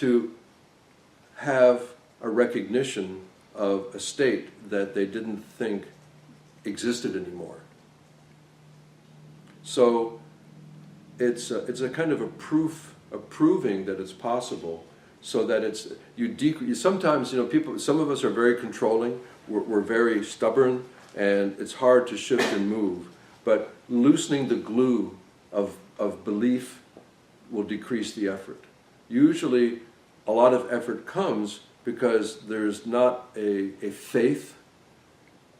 to have a recognition of a state that they didn't think existed anymore. So it's a kind of a proof, of proving that it's possible, so that it's, sometimes, people, some of us are very controlling, we're very stubborn, and it's hard to shift and move. But loosening the glue of belief will decrease the effort. Usually, a lot of effort comes because there's not a faith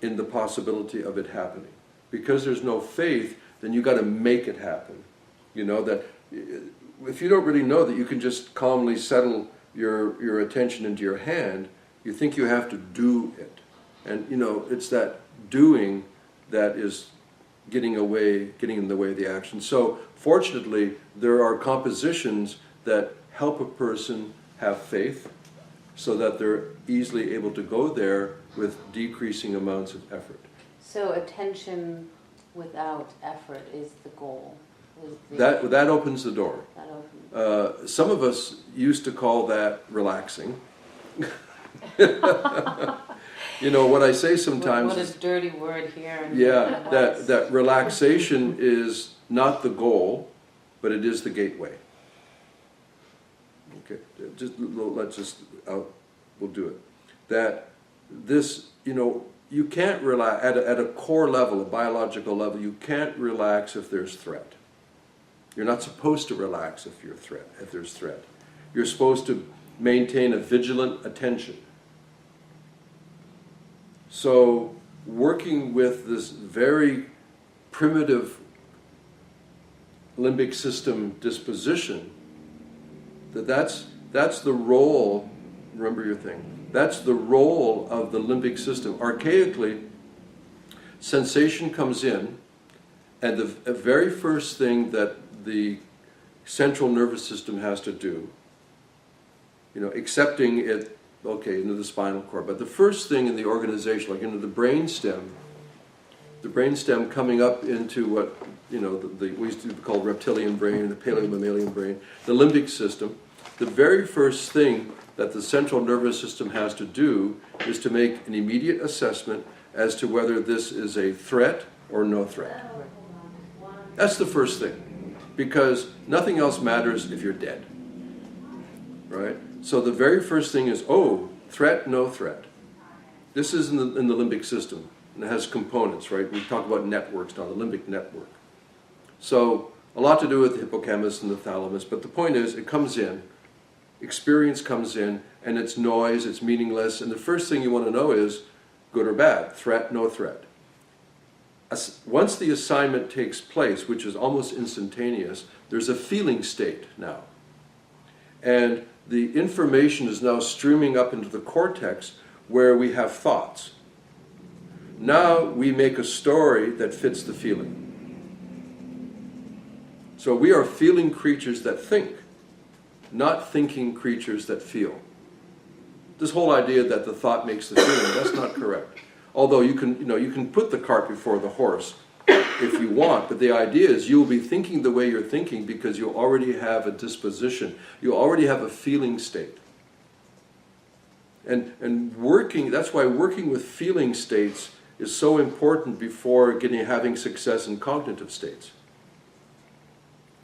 in the possibility of it happening. Because there's no faith, then you got to make it happen. That if you don't really know that you can just calmly settle your attention into your hand, you think you have to do it. And it's that doing that is getting in the way of the action. So fortunately, there are compositions that help a person have faith, so that they're easily able to go there with decreasing amounts of effort. So attention without effort is the goal. That opens the door. That opens. Some of us used to call that relaxing. What I say sometimes. What a dirty word here. Yeah, that relaxation is not the goal, but it is the gateway. Okay, we'll do it. That this, you can't relax at a core level, a biological level. You can't relax if there's threat. You're not supposed to relax if there's threat. You're supposed to maintain a vigilant attention. So working with this very primitive limbic system disposition, that's the role, remember your thing, that's the role of the limbic system. Archaically, sensation comes in, and the very first thing that the central nervous system has to do, accepting it, okay, into the spinal cord, but the first thing in the organization, like into the brainstem coming up into what, we used to call reptilian brain, the paleomammalian brain, the limbic system, the very first thing that the central nervous system has to do is to make an immediate assessment as to whether this is a threat or no threat. That's the first thing, because nothing else matters if you're dead, right? So the very first thing is, threat, no threat. This is in the limbic system, and it has components, right? We talk about networks now, the limbic network. So a lot to do with the hippocampus and the thalamus, but the point is, it comes in, experience comes in, and it's noise, it's meaningless, and the first thing you want to know is, good or bad, threat, no threat. Once the assignment takes place, which is almost instantaneous, there's a feeling state now. And the information is now streaming up into the cortex where we have thoughts. Now we make a story that fits the feeling. So we are feeling creatures that think, not thinking creatures that feel. This whole idea that the thought makes the feeling, that's not correct. Although you can put the cart before the horse if you want, but the idea is you'll be thinking the way you're thinking because you already have a disposition. You already have a feeling state. And that's why working with feeling states is so important before having success in cognitive states.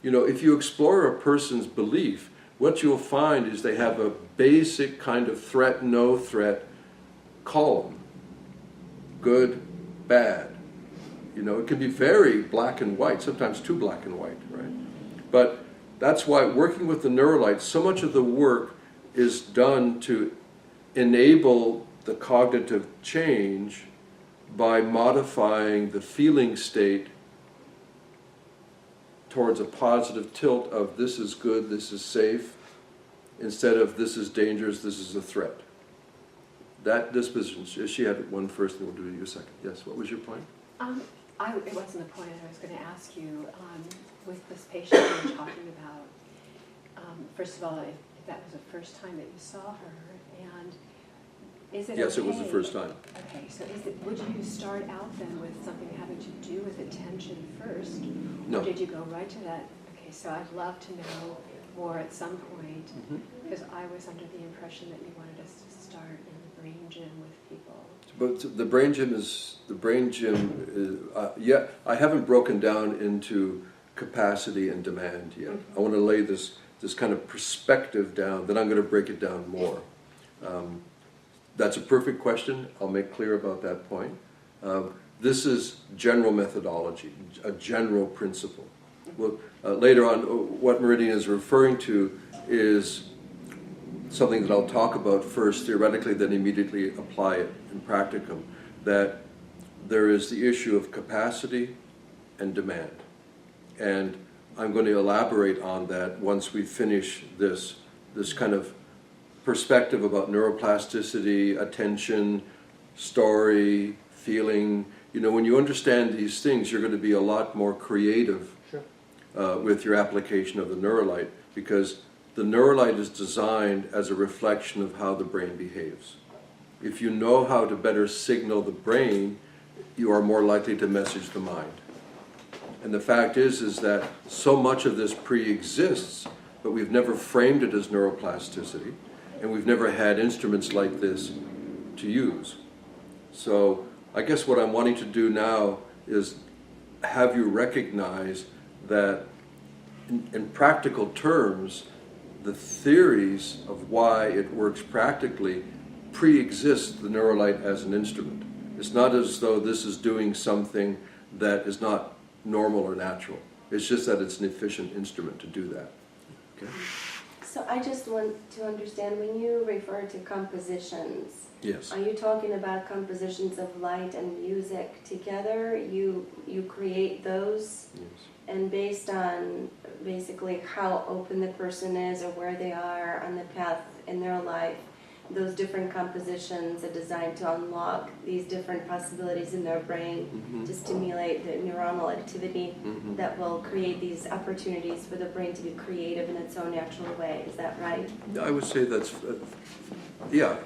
If you explore a person's belief, what you'll find is they have a basic kind of threat, no threat column. Good, bad. It can be very black and white, sometimes too black and white, right? But that's why working with the neuralites, so much of the work is done to enable the cognitive change by modifying the feeling state towards a positive tilt of this is good, this is safe, instead of this is dangerous, this is a threat. That disposition, she had one first, and we'll do you a second. Yes, what was your point? It wasn't the point. I was going to ask you, with this patient you were talking about, first of all, if that was the first time that you saw her, and is it Yes, okay? it was the first time. Okay, so would you start out then with something having to do with attention first? No. Or did you go right to that? Okay, so I'd love to know more at some point, Mhm. because I was under the impression that you wanted us to start in the brain gym with people. But the brain gym is, yeah, I haven't broken down into capacity and demand yet. I want to lay this kind of perspective down, then I'm going to break it down more. That's a perfect question. I'll make clear about that point. This is general methodology, a general principle. Well, later on, what Meridian is referring to is something that I'll talk about first theoretically, then immediately apply it in practicum, that there is the issue of capacity and demand. And I'm going to elaborate on that once we finish this kind of perspective about neuroplasticity, attention, story, feeling. You know, when you understand these things, you're going to be a lot more creative with your application of the neurolite, because the neurolite is designed as a reflection of how the brain behaves. If you know how to better signal the brain, you are more likely to message the mind. And the fact is that so much of this pre-exists, but we've never framed it as neuroplasticity, and we've never had instruments like this to use. So I guess what I'm wanting to do now is have you recognize that in practical terms, the theories of why it works practically pre-exist the neurolite as an instrument. It's not as though this is doing something that is not normal or natural. It's just that it's an efficient instrument to do that. Okay? So I just want to understand, when you refer to compositions, Yes. are you talking about compositions of light and music together? You create those, Yes. and based on basically how open the person is or where they are on the path in their life, those different compositions are designed to unlock these different possibilities in their brain to stimulate the neuronal activity that will create these opportunities for the brain to be creative in its own natural way. Is that right? I would say that's, yeah.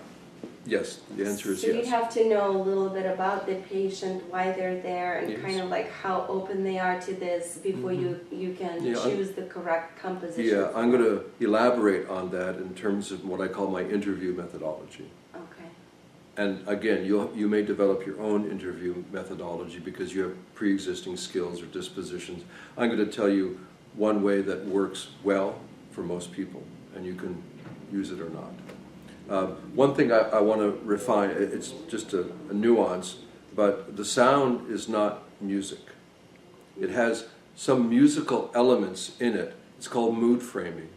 Yes, the answer is so yes. you'd have to know a little bit about the patient, why they're there, and Yes. kind of like how open they are to this before you can Yeah, choose the correct composition. Yeah, I'm going to elaborate on that in terms of what I call my interview methodology. Okay. And again, you may develop your own interview methodology because you have pre-existing skills or dispositions. I'm going to tell you one way that works well for most people, and you can use it or not. One thing I want to refine, it's just a nuance, but the sound is not music. It has some musical elements in it. It's called mood framing,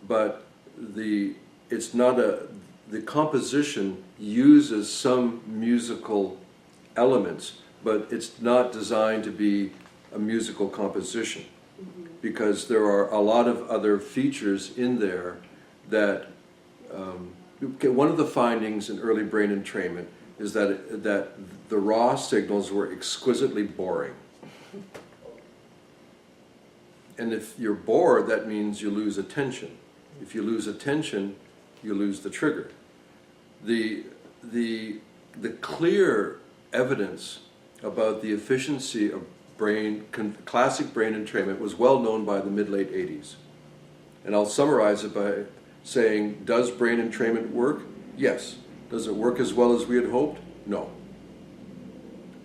but the composition uses some musical elements, but it's not designed to be a musical composition, because there are a lot of other features in there that one of the findings in early brain entrainment is that the raw signals were exquisitely boring. And if you're bored, that means you lose attention. If you lose attention, you lose the trigger. The clear evidence about the efficiency of classic brain entrainment was well known by the mid-late 80s. And I'll summarize it by saying, does brain entrainment work? Yes. Does it work as well as we had hoped? No.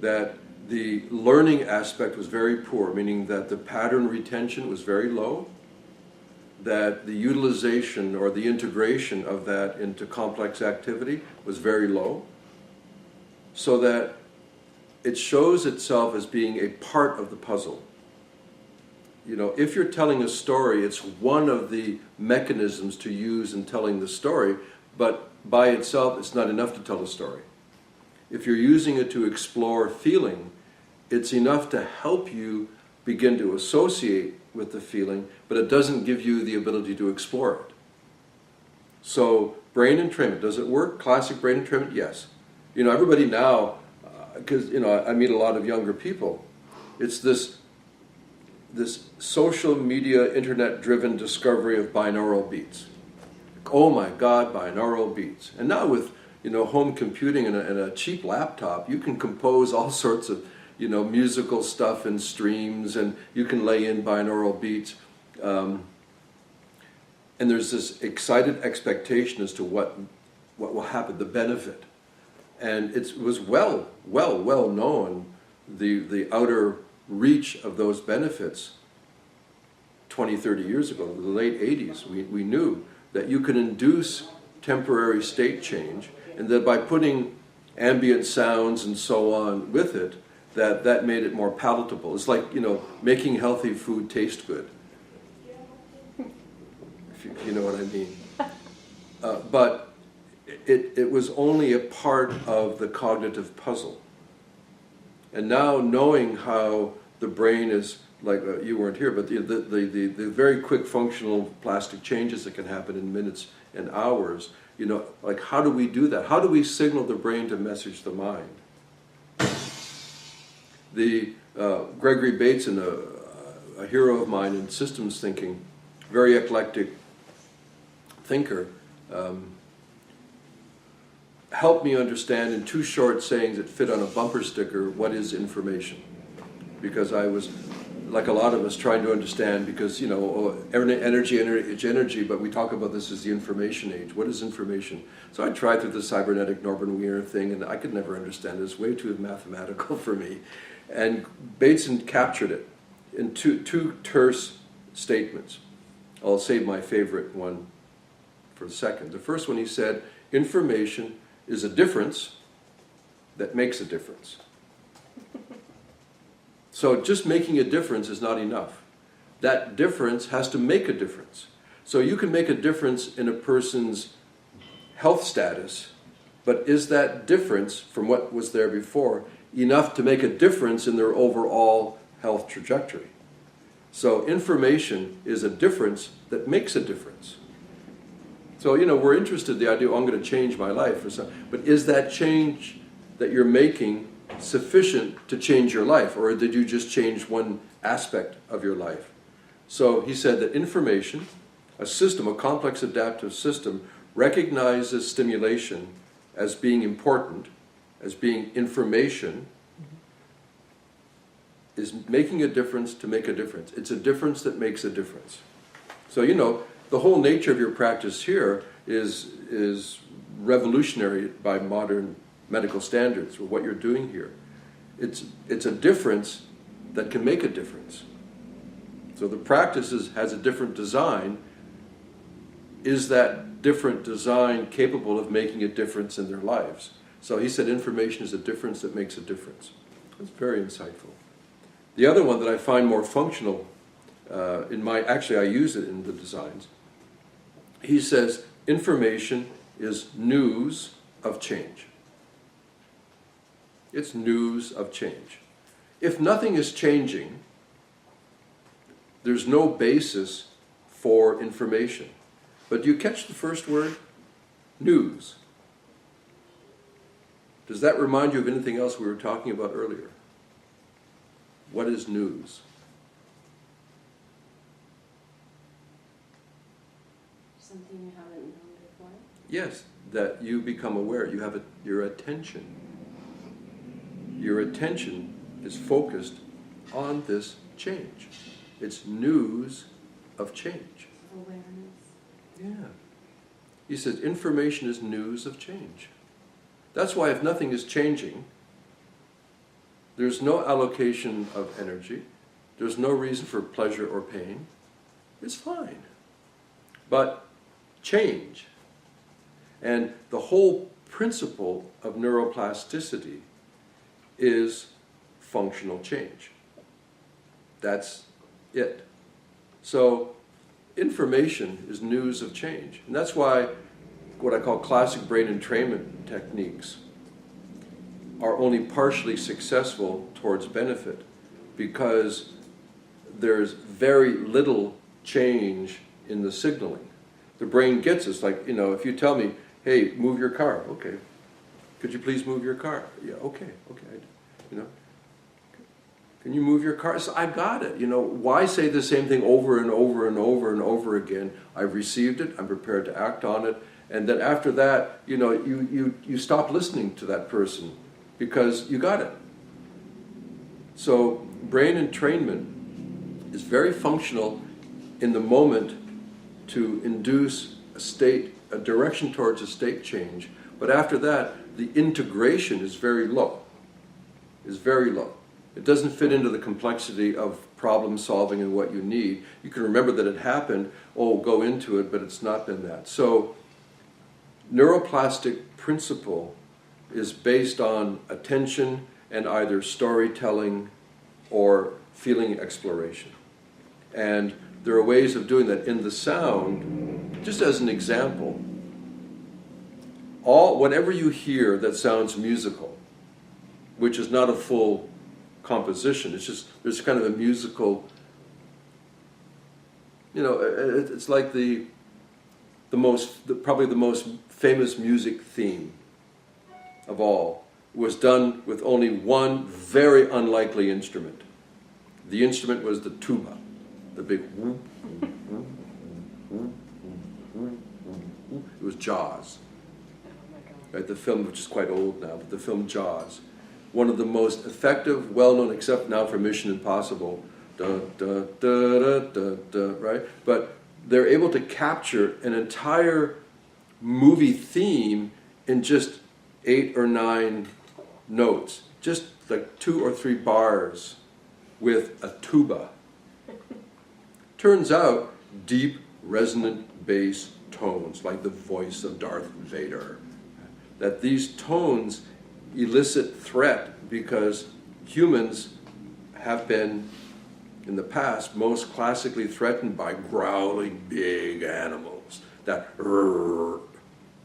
That the learning aspect was very poor, meaning that the pattern retention was very low, that the utilization or the integration of that into complex activity was very low, so that it shows itself as being a part of the puzzle. You know, if you're telling a story, it's one of the mechanisms to use in telling the story, but by itself, it's not enough to tell a story. If you're using it to explore feeling, it's enough to help you begin to associate with the feeling, but it doesn't give you the ability to explore it. So, brain entrainment, does it work? Classic brain entrainment, yes. You know, everybody now, because, you know, I meet a lot of younger people, it's this social media, internet-driven discovery of binaural beats. Oh my God, binaural beats. And now with, you know, home computing and a cheap laptop, you can compose all sorts of, you know, musical stuff and streams, and you can lay in binaural beats. and there's this excited expectation as to what will happen, the benefit. And it was well known, the outer reach of those benefits 20, 30 years ago, in the late 80s. We knew that you can induce temporary state change, and that by putting ambient sounds and so on with it, that made it more palatable. It's like, making healthy food taste good. If you know what I mean. But it was only a part of the cognitive puzzle. And now knowing how the brain is, like you weren't here, but the very quick functional plastic changes that can happen in minutes and hours, like how do we do that? How do we signal the brain to message the mind? The Gregory Bateson, a hero of mine in systems thinking, very eclectic thinker, helped me understand in 2 short sayings that fit on a bumper sticker what is information. Because I was, like a lot of us, trying to understand, because energy, but we talk about this as the information age. What is information? So I tried through the cybernetic Norbert Wiener thing, and I could never understand it. It was way too mathematical for me. And Bateson captured it in two terse statements. I'll save my favorite one for a second. The first one, he said, information is a difference that makes a difference. So just making a difference is not enough. That difference has to make a difference. So you can make a difference in a person's health status, but is that difference from what was there before enough to make a difference in their overall health trajectory? So information is a difference that makes a difference. So, we're interested in the idea, I'm going to change my life, or something, but is that change that you're making sufficient to change your life, or did you just change one aspect of your life? So he said that information, a system, a complex adaptive system, recognizes stimulation as being important, as being information, is making a difference to make a difference. It's a difference that makes a difference. So, the whole nature of your practice here is revolutionary by modern medical standards, or what you're doing here. It's a difference that can make a difference. So the practice has a different design. Is that different design capable of making a difference in their lives? So he said information is a difference that makes a difference. That's very insightful. The other one that I find more functional, actually I use it in the designs, he says information is news of change. It's news of change. If nothing is changing, there's no basis for information. But do you catch the first word? News. Does that remind you of anything else we were talking about earlier? What is news? Something you haven't known before? Yes, that you become aware. You have your attention. Your attention is focused on this change. It's news of change. Awareness. Yeah. He says information is news of change. That's why if nothing is changing, there's no allocation of energy, there's no reason for pleasure or pain, it's fine. But change, and the whole principle of neuroplasticity is functional change. That's it. So information is news of change. And that's why what I call classic brain entrainment techniques are only partially successful towards benefit, because there's very little change in the signaling. The brain gets us, like, if you tell me, hey, move your car, okay. Could you please move your car? Yeah, okay. Can you move your car? So I got it. Why say the same thing over and over and over and over again? I've received it, I'm prepared to act on it, and then after that, you stop listening to that person because you got it. So brain entrainment is very functional in the moment to induce a direction towards a state change, but after that, the integration is very low. It doesn't fit into the complexity of problem solving and what you need. You can remember that it happened, go into it, but it's not been that. So, neuroplastic principle is based on attention and either storytelling or feeling exploration. And there are ways of doing that in the sound. Just as an example, whatever you hear that sounds musical, which is not a full composition, it's just, there's kind of a musical, it's like probably the most famous music theme of all was done with only one very unlikely instrument. The instrument was the tuba, the big whoop, whoop, whoop, whoop, whoop, whoop. It was Jaws. Right, the film, which is quite old now, but the film Jaws. One of the most effective, well-known, except now for Mission Impossible, da, da, da, da, da, da, right? But they're able to capture an entire movie theme in just 8 or 9 notes, just like 2 or 3 bars with a tuba. Turns out, deep, resonant bass tones, like the voice of Darth Vader, that these tones elicit threat because humans have been, in the past, most classically threatened by growling big animals. That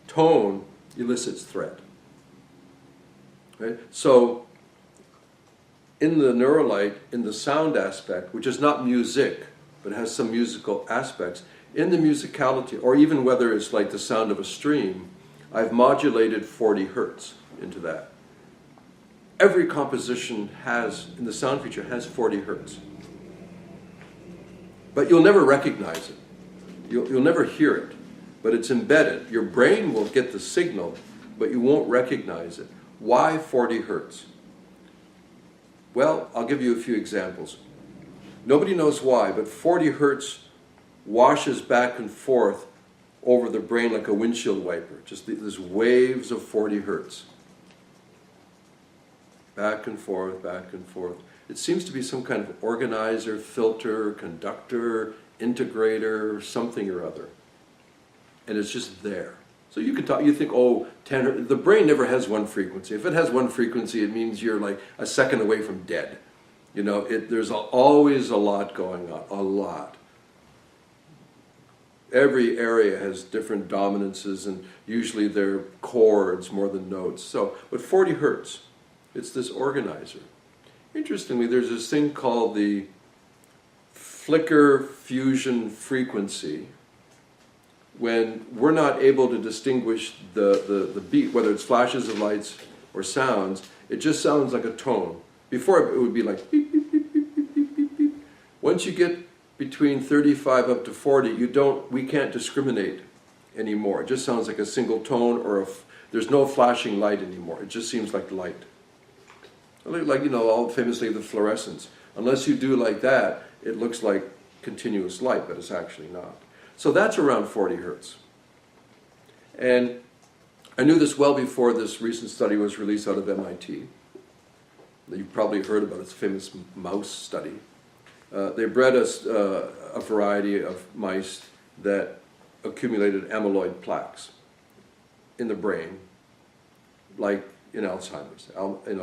tone elicits threat. Right? So, in the neurolite, in the sound aspect, which is not music, but has some musical aspects, in the musicality, or even whether it's like the sound of a stream, I've modulated 40 hertz into that. Every composition in the sound feature has 40 hertz. But you'll never recognize it. You'll never hear it. But it's embedded. Your brain will get the signal, but you won't recognize it. Why 40 hertz? Well, I'll give you a few examples. Nobody knows why, but 40 hertz washes back and forth over the brain like a windshield wiper. Just these waves of 40 hertz. Back and forth, back and forth. It seems to be some kind of organizer, filter, conductor, integrator, something or other. And it's just there. So you can talk, you think, 10 hertz. The brain never has one frequency. If it has one frequency, it means you're like a second away from dead. There's always a lot going on, a lot. Every area has different dominances, and usually they're chords more than notes. But 40 hertz, it's this organizer. Interestingly, there's this thing called the flicker fusion frequency. When we're not able to distinguish the beat, whether it's flashes of lights or sounds, it just sounds like a tone. Before it would be like beep, beep, beep, beep, beep, beep, beep, beep. Once you get between 35 up to 40, we can't discriminate anymore. It just sounds like a single tone, or there's no flashing light anymore. It just seems like light. Like, all famously the fluorescence. Unless you do like that, it looks like continuous light, but it's actually not. So that's around 40 hertz. And I knew this well before this recent study was released out of MIT. You've probably heard about its famous mouse study. They bred a variety of mice that accumulated amyloid plaques in the brain, like in Alzheimer's.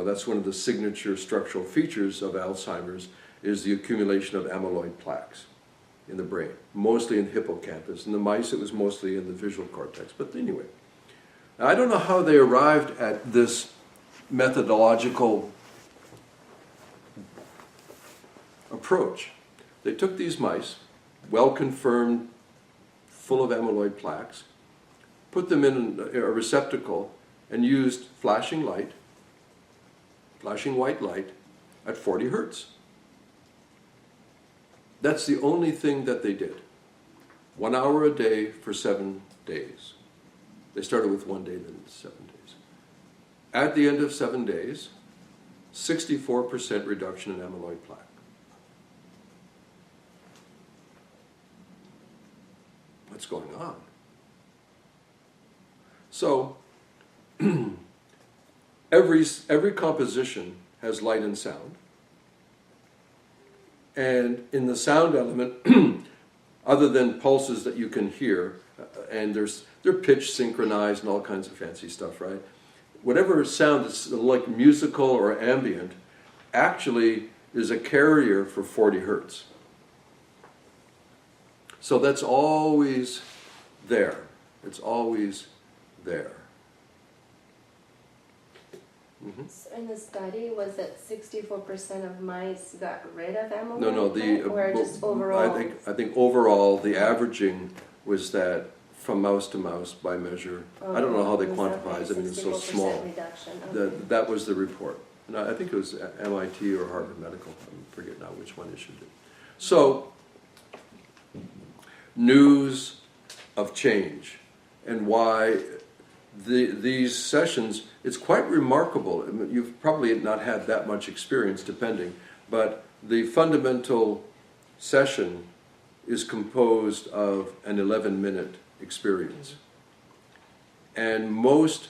That's one of the signature structural features of Alzheimer's, is the accumulation of amyloid plaques in the brain, mostly in the hippocampus. In the mice, it was mostly in the visual cortex. But anyway, now, I don't know how they arrived at this methodological approach. They took these mice, well confirmed, full of amyloid plaques, put them in a receptacle, and used flashing light, flashing white light, at 40 hertz. That's the only thing that they did. 1 hour a day for 7 days. They started with 1 day, then 7 days. At the end of 7 days, 64% reduction in amyloid plaque. what's going on? So, every composition has light and sound. And in the sound element, other than pulses that you can hear, and they're pitch synchronized and all kinds of fancy stuff, right? Whatever sound that's like musical or ambient actually is a carrier for 40 hertz. So that's always there. It's always there. Mm-hmm. So in the study, was it 64% of mice got rid of amyloid? No, or just overall? I think overall the averaging was that from mouse to mouse by measure. I don't know how they quantify it. I mean, it's so small. Reduction. Okay. That was the report. And I think it was MIT or Harvard Medical. I forget now which one issued it. So, news of change and why these sessions, it's quite remarkable. I mean, you've probably not had that much experience, depending, but the fundamental session is composed of an 11-minute experience. And most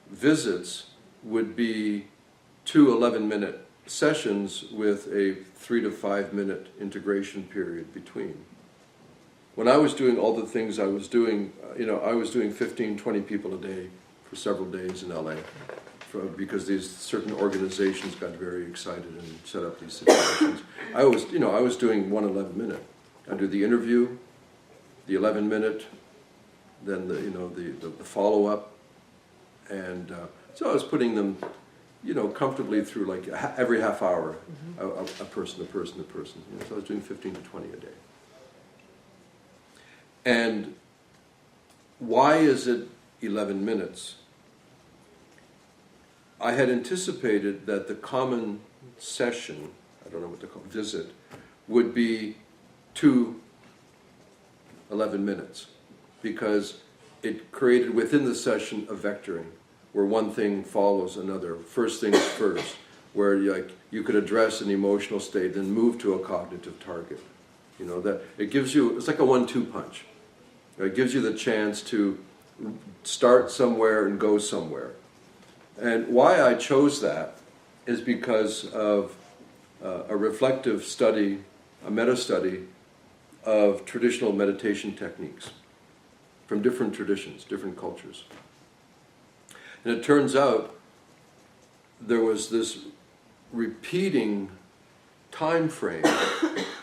visits would be 2 11-minute sessions with a 3 to 5 minute integration period between. When I was doing all the things I was doing, I was doing 15, 20 people a day for several days in LA because these certain organizations got very excited and set up these situations. I was doing 1 11-minute. I do the interview, the 11-minute, then the follow-up, and so I was putting them, comfortably through like every half hour, a person. So I was doing 15 to 20 a day. And why is it 11 minutes? I had anticipated that the common session, I don't know what to call it, visit, would be 2 11 minutes, because it created within the session a vectoring, where one thing follows another, first things first, where you could address an emotional state, then move to a cognitive target. That it gives you, it's like a 1-2 punch. It gives you the chance to start somewhere and go somewhere. And why I chose that is because of a reflective study, a meta-study of traditional meditation techniques from different traditions, different cultures. And it turns out there was this repeating time frame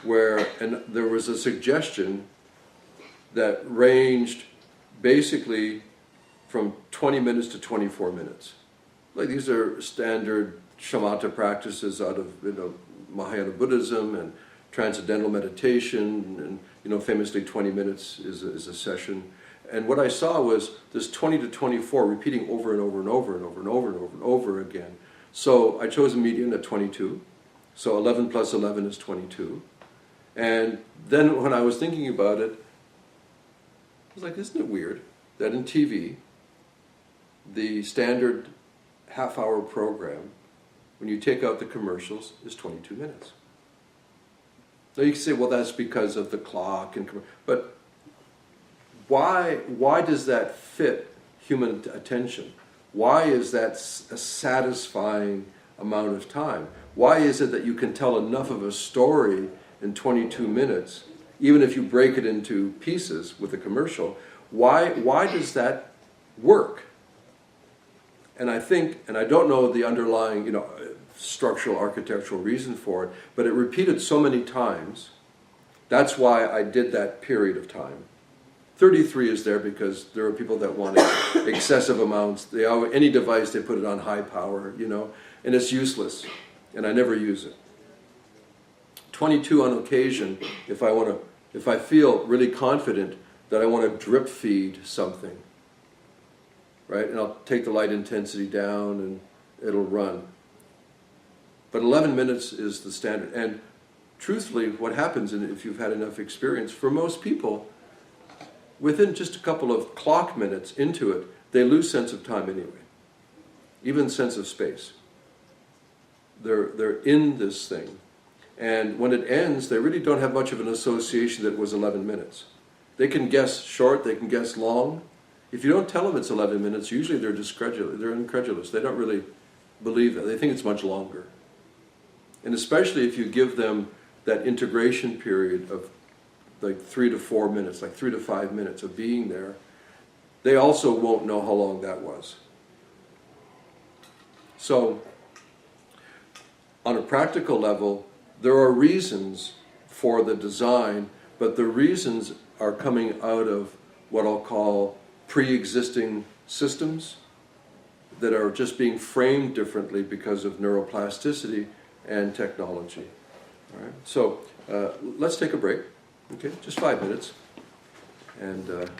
where there was a suggestion that ranged basically from 20 minutes to 24 minutes. Like these are standard shamatha practices out of Mahayana Buddhism and transcendental meditation, and famously 20 minutes is a session. And what I saw was this 20 to 24 repeating over and over and over and over and over and over and over again. So I chose a median at 22. So 11 plus 11 is 22. And then when I was thinking about it, I was like, isn't it weird that in TV, the standard half-hour program, when you take out the commercials, is 22 minutes. Now you can say, well, that's because of the clock, but why does that fit human attention? Why is that a satisfying amount of time? Why is it that you can tell enough of a story in 22 minutes, even if you break it into pieces with a commercial? Why does that work? And I think, and I don't know the underlying, structural, architectural reason for it, but it repeated so many times. That's why I did that period of time. 33 is there because there are people that want excessive amounts. Any device, they put it on high power, and it's useless, and I never use it. 22 on occasion, if I feel really confident that I want to drip feed something, right? And I'll take the light intensity down and it'll run. But 11 minutes is the standard. And truthfully, what happens, and if you've had enough experience, for most people, within just a couple of clock minutes into it, they lose sense of time anyway, even sense of space. They're in this thing. And when it ends, they really don't have much of an association that it was 11 minutes. They can guess short, they can guess long. If you don't tell them it's 11 minutes, usually they're incredulous. They don't really believe that. They think it's much longer. And especially if you give them that integration period of like 3 to 4 minutes, like 3 to 5 minutes of being there, they also won't know how long that was. So, on a practical level, there are reasons for the design, but the reasons are coming out of what I'll call pre-existing systems that are just being framed differently because of neuroplasticity and technology. All right? So let's take a break, okay? Just 5 minutes, and